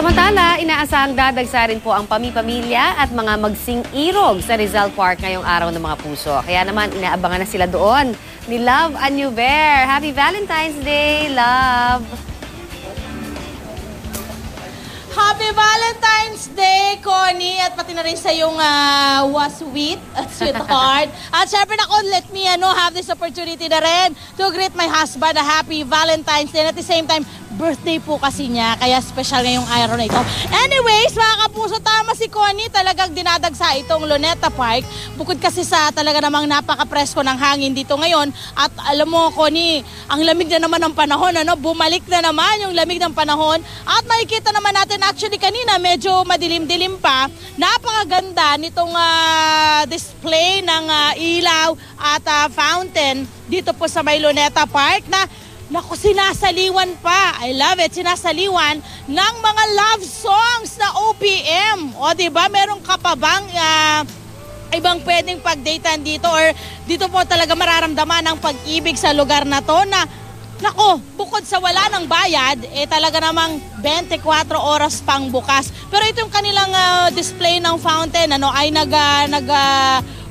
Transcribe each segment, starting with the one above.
Samantala, inaasahang dadagsa rin po ang pamilya at mga magsing-irog sa Rizal Park ngayong araw ng mga puso. Kaya naman, inaabangan na sila doon ni Love Anuver. Happy Valentine's Day, Love! Happy Valentine's Day, Connie! At pati na rin sa yung was-sweet at sweetheart. At syempre nako, let me have this opportunity na rin to greet my husband a happy Valentine's Day. And at the same time, birthday po kasi niya, kaya special ngayong araw na ito. Anyways, mga kapuso, tama si Connie, talagang dinadagsa itong Luneta Park. Bukod kasi sa talaga namang napaka-presko ng hangin dito ngayon. At alam mo, Connie, ang lamig na naman ng panahon, bumalik na naman yung lamig ng panahon. At makikita naman natin, actually kanina medyo madilim-dilim pa. Napakaganda nitong display ng ilaw at fountain dito po sa may Luneta Park na naku, sinasaliwan pa. I love it. Sinasaliwan ng mga love songs na OPM. O, diba? Meron ka pa bang ibang pwedeng pag-datean dito or dito po talaga mararamdaman ang pag-ibig sa lugar na to na naku, bukod sa wala ng bayad, talaga namang 24 oras pang bukas. Pero ito yung kanilang display ng fountain ay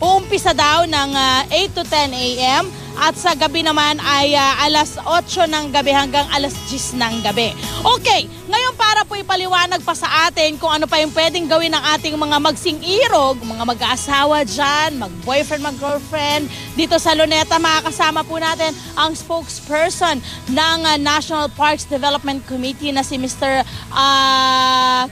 uumpisa daw ng 8 to 10 a.m. At sa gabi naman ay alas 8 ng gabi hanggang alas 10 ng gabi. Okay, ngayon para po ipaliwanag pa sa atin kung ano pa yung pwedeng gawin ng ating mga magsing-irog, mga mag-aasawa dyan, mag-boyfriend, mag-girlfriend. Dito sa Luneta, makakasama po natin ang spokesperson ng National Parks Development Committee na si Mr.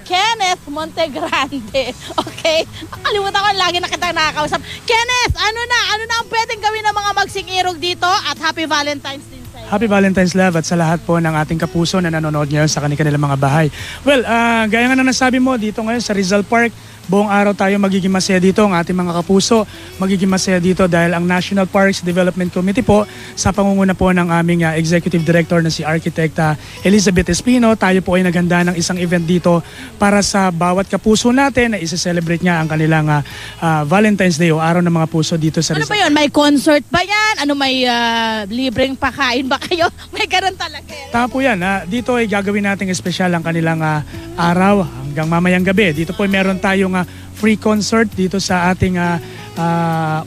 Kenneth Montegrande. Okay? Nakalimutan ko, lagi na kitang nakakausap. Kenneth, ano na ang pwedeng gawin ng mga magsing-irog dito at Happy Valentine's Day sa iyo. Happy Valentine's, Love, at sa lahat po ng ating kapuso na nanonood ngayon sa kanilang mga bahay. Well, gaya nga na nasabi mo, dito ngayon sa Rizal Park, buong araw tayo magiging masaya dito, ang ating mga kapuso magiging masaya dito dahil ang National Parks Development Committee po sa pangunguna po ng aming Executive Director na si Architect Elizabeth Espino, tayo po ay naghanda ng isang event dito para sa bawat kapuso natin na isa-celebrate niya ang kanilang Valentine's Day o Araw ng mga Puso dito sa Rizal. Ano ba yun? May concert ba yan? May libreng pakain ba kayo? May ganun talaga yan? Tama po yan. Dito ay gagawin nating espesyal ang kanilang araw hanggang mamayang gabi. Dito po ay meron tayong free concert dito sa ating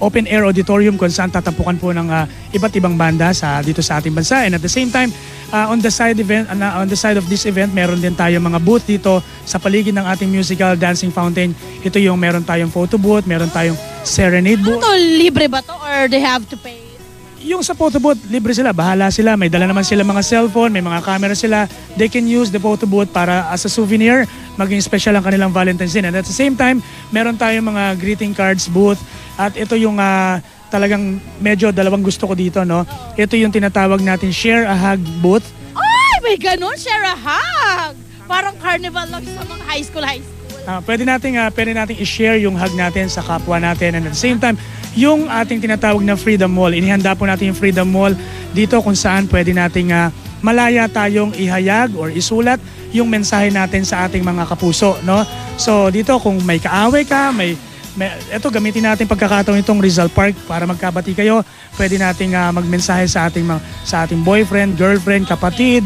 open air auditorium kung saan tatampukan po ng iba't ibang banda dito sa ating bansa. And at the same time, on the side of this event, meron din tayo mga booth dito sa paligid ng ating musical dancing fountain. Ito yung meron tayong photo booth, meron tayong serenade booth. Ano to, libre ba to or they have to pay? Yung sa photo booth, libre sila, bahala sila. May dala naman sila mga cellphone, may mga camera sila. They can use the photo booth para as a souvenir, maging special ang kanilang Valentine's Day. And at the same time, meron tayong mga greeting cards booth. At ito yung talagang medyo dalawang gusto ko dito, no? Ito yung tinatawag natin Share a Hug booth. Ay, may ganun, Share a Hug! Parang carnival lang sa mga high school. Pwede nating i-share yung hug natin sa kapwa natin. And at the same time, yung ating tinatawag na Freedom Wall. Inihanda po natin yung Freedom Wall dito kung saan pwede nating malaya tayong ihayag or isulat yung mensahe natin sa ating mga kapuso, no? So dito kung may kaaway ka, eto gamitin natin pagkakataon itong Rizal Park para magkabati kayo. Pwede nating magmensahe sa ating boyfriend, girlfriend, kapatid,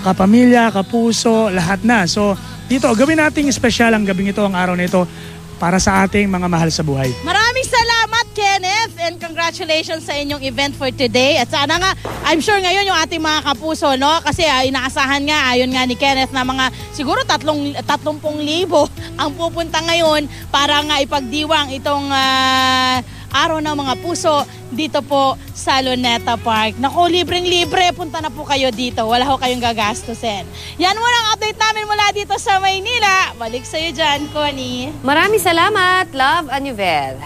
kapamilya, kapuso, lahat na. So dito, gawin nating espesyal ang gabing ito, ang araw na ito para sa ating mga mahal sa buhay. Maraming salamat, Kenneth, and congratulations sa inyong event for today. At sana nga, I'm sure ngayon yung ating mga kapuso, no? Kasi inaasahan nga, ayon nga ni Kenneth, na mga siguro 30,000 ang pupunta ngayon para nga ipagdiwang itong Araw ng mga Puso dito po sa Luneta Park. Naku, libreng-libre. Punta na po kayo dito. Wala ho kayong gagastusin. Yan muna ang update namin mula dito sa Maynila. Balik sa'yo dyan, Connie. Maraming salamat, Love Anuver.